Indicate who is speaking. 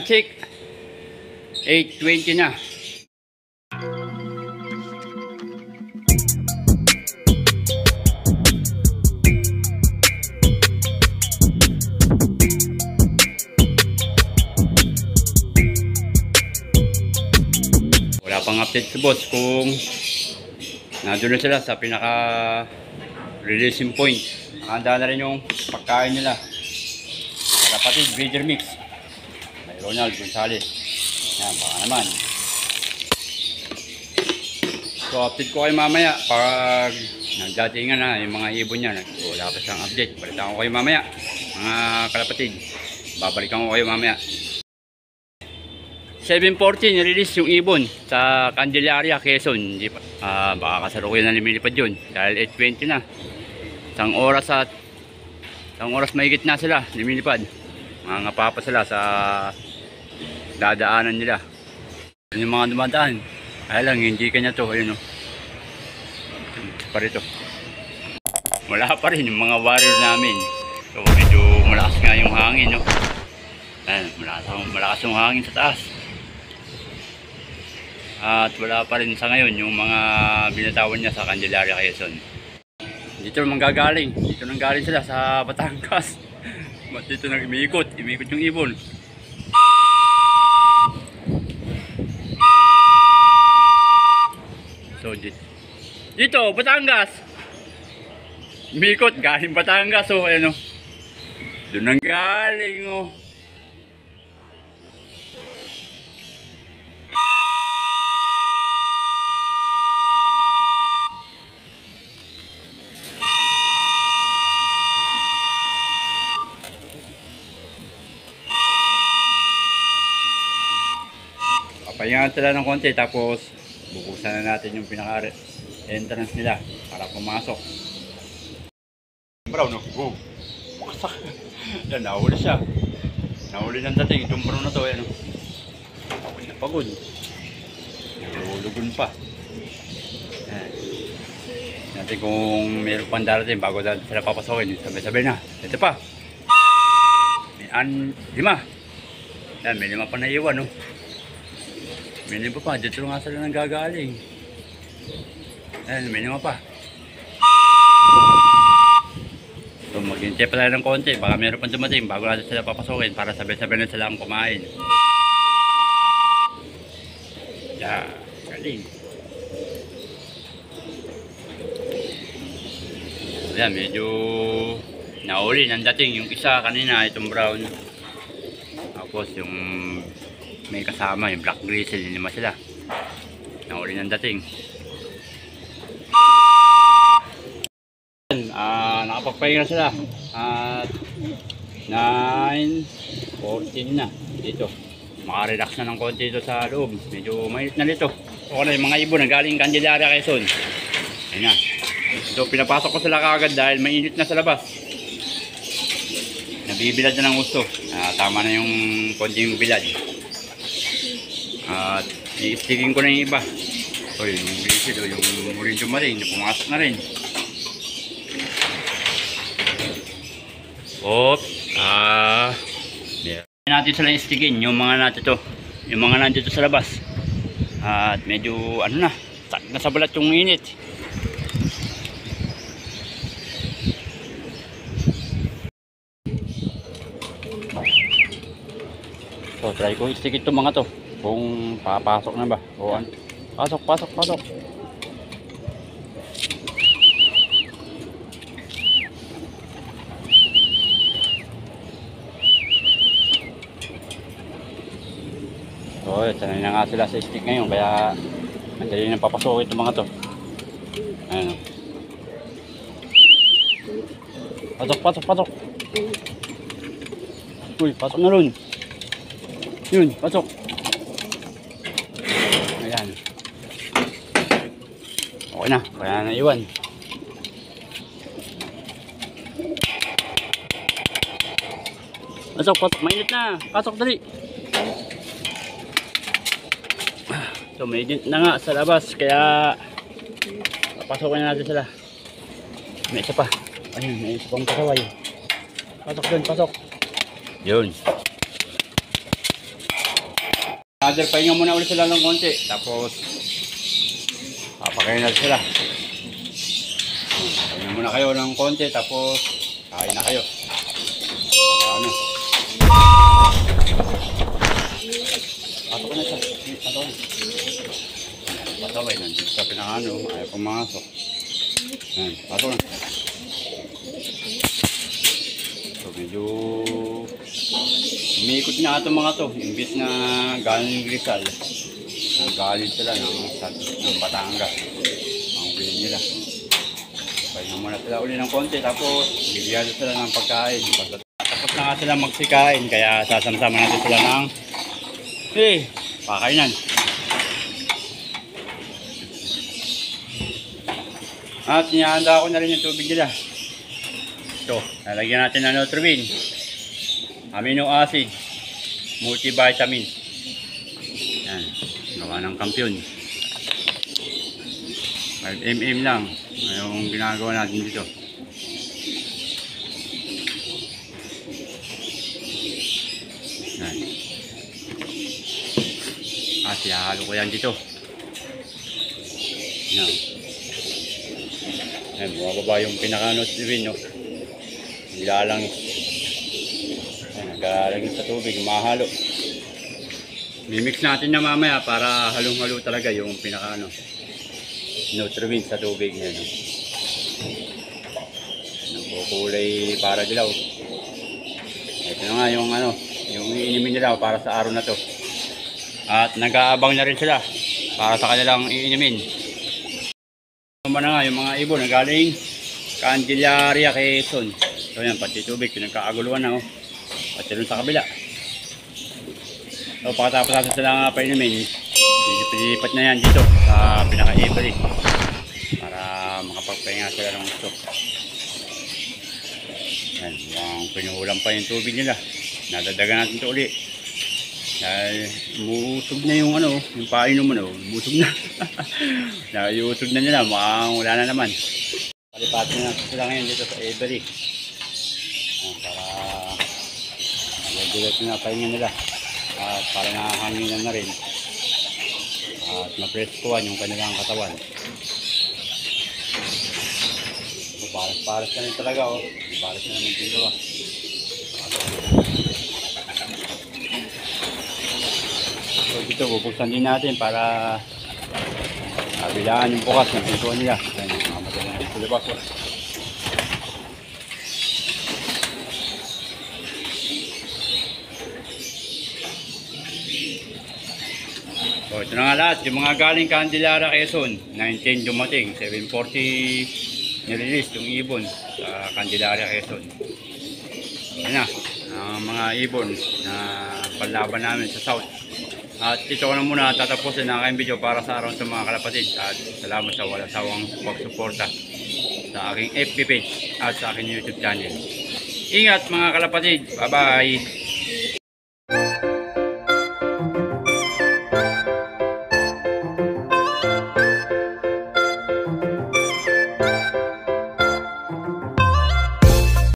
Speaker 1: Check. 8:20 na. Wala pang update si boss kung nandun na sila sa pinaka releasing point. Nakahanda na rin yung pagkain nila. Kalapatid, breeder mix. May Ronald Gonzales. Yan, baka naman. So, update ko kayo mamaya pag nagdatingan na yung mga ibon niya. Wala pa siyang update. Balitaan ko kayo mamaya, mga kalapatid. Babalikan ko kayo mamaya. 7:40 nirelease yung ibon sa Candelaria, Quezon. Hindi pa, baka kasalukuyan na lumilipad yun dahil 8:20 na. Isang oras mahigit na sila lumilipad. Mga ngapapa sila sa dadaanan nila. Yung mga dumadaan, ay lang hindi kanya to. Ayun o, pa rito. Wala pa rin yung mga warrior namin. So medyo malakas nga yung hangin, no? Ayan, malakas yung hangin sa taas. At wala pa rin sa ngayon yung mga binatawan niya sa Candelaria, Quezon. Dito naman gagaling. Dito nang galing sila sa Batangas. Dito nang imiikot yung ibon. So dito Batangas. Imiikot galing Batangas. So ayan o. Doon nang galing o. Pahingaan sila ng konti tapos bukusan na natin yung pinaka entrance nila para pumasok. Brown, no? Go! Pumasak! Yan, nahuli siya. Nahuli ng dating. Itong brown na to, yan. Pagod na pagod. Nahulugon pa. Yan. Natin kung mayroon pang darating bago sila papasokin. Sabay-sabay na. Ito pa. May 5. Yan, may 5 pa na iwan, no? May 5 pa, dito nga sila nang gagaling. Ayan, may 5 pa. So maghintay pa tayo ng konti, baka meron pang dumating bago natin sila papasokin para sabay-sabay na sila ang kumain. Yeah, galing. Ayan, medyo nauli ng dating yung isa kanina, itong brown. Tapos yung may kasama yung black grizzle, 5 sila. Nauli ng dating. Nakapagpahinga sila at 9:14 na dito. Makarelax na ng konti dito sa loob. Medyo mainit na dito. O na yung mga ibon na galing Candelaria, Quezon. Ayun na. So pinapasok ko sila kaagad dahil mainit na sa labas. Nabibilad na ng gusto. Tama na yung konting bilad. At i-sticking ko na yung iba. O yung grizzle, yung muling dumating, pumasok na rin. Yeah. Natin sila i-stickin yung mga natin to, yung mga nandito sa labas. At medyo ano na, nasa balat yung init. So try ko i-stick itong mga to kung papasok na ba o ano. Pasok. So sanay na nga sila sa stick ngayon kaya madali nang papasok itong mga to. Ayan. Pasok. Uy, pasok na ron. Yun, pasok. Ayan. Okay na, kaya naiwan. Pasok, mainit na. Pasok dali. So mainit na nga sa labas, kaya papasokin na natin sila. May isa pa. Ayun, may isa pang pasaway. Pasok dun, pasok. Yun. Other, pahinga muna ulit sila ng konti. Tapos, papakain na sila. Pahinga muna kayo ng konti. Tapos, kain na kayo. Ano? Patok na siya. Patok na. Pataway. Nandito sa pinakano. Ayaw pumasok. Yan. Patok na. So, medyo umiikot na itong mga to. Imbis na galing Rizal. Nagalit sila ng Batangas. Ang bilhin nila. Pahinga muna sila uli ng konti. Tapos, bibigyan sila ng pagkain. Tapos na nga sila magsikain. Kaya sasamsama natin sila ng pakainan. At nihanda ko na rin yung tubig nila. Ito, lalagyan natin ng Nutrivin, amino acid, multivitamin. Yan, gawa ng kampiyon. 5 mm lang yung ginagawa natin dito. Yan. At ihalo ko yan dito. Yan. Yan, bumababa yung pinaka-Nutrivin, no? Nilalang. Yan, nagalagay sa tubig, mahalo. Mimix natin na mamaya para halong-halo talaga yung pinaka-ano, Nutrivin sa tubig. Yan, no? Nagkukulay para dilaw. Ito na nga yung ano, yung iinimin nila para sa araw na to. At nag-aabang na rin sila para sa kanilang iinimin. Naman na nga yung mga ibon na galing Candelaria, Quezon. So yan, pati tubig, pinagkaaguluhan na, oh. At yun sa kabila. So pagkatapos natin sila painumin, pilipat na yan dito sa pinaka-Avery para makapagpahinga sila ng gusto. Yan, yung pinuhulan pa yung tubig nila. Nadadagan natin ito uli. Dahil umusog na yung ano, yung painom mo na, umusog na. Dahil usog na nila, mukhang wala na naman. Palipatin na natin sila ngayon dito sa Avery. Para nag-direct na pahinga nila. At para nakahanginan na rin. At mapreskuhan yung kanilang katawan. So, paras-paras na rin talaga, oh. Paras na naman dito, ah. So dito bubuksan din natin para kabilaan yung bukas ng pintuan nila. Ayan, mamadala na ito labas. So ito na nga lahat, yung mga galing Candelaria, Quezon. 19 dumating, 7:40 nirelease yung ibon sa Candelaria, Quezon. Ayan na, ang mga ibon na panlaban namin sa South. At ito ko na muna tatapusin ang aking video para sa araw sa mga kalapatid. At salamat sa walang sawang pagsuporta sa aking FB page at sa aking YouTube channel. Ingat mga kalapatid. Bye bye.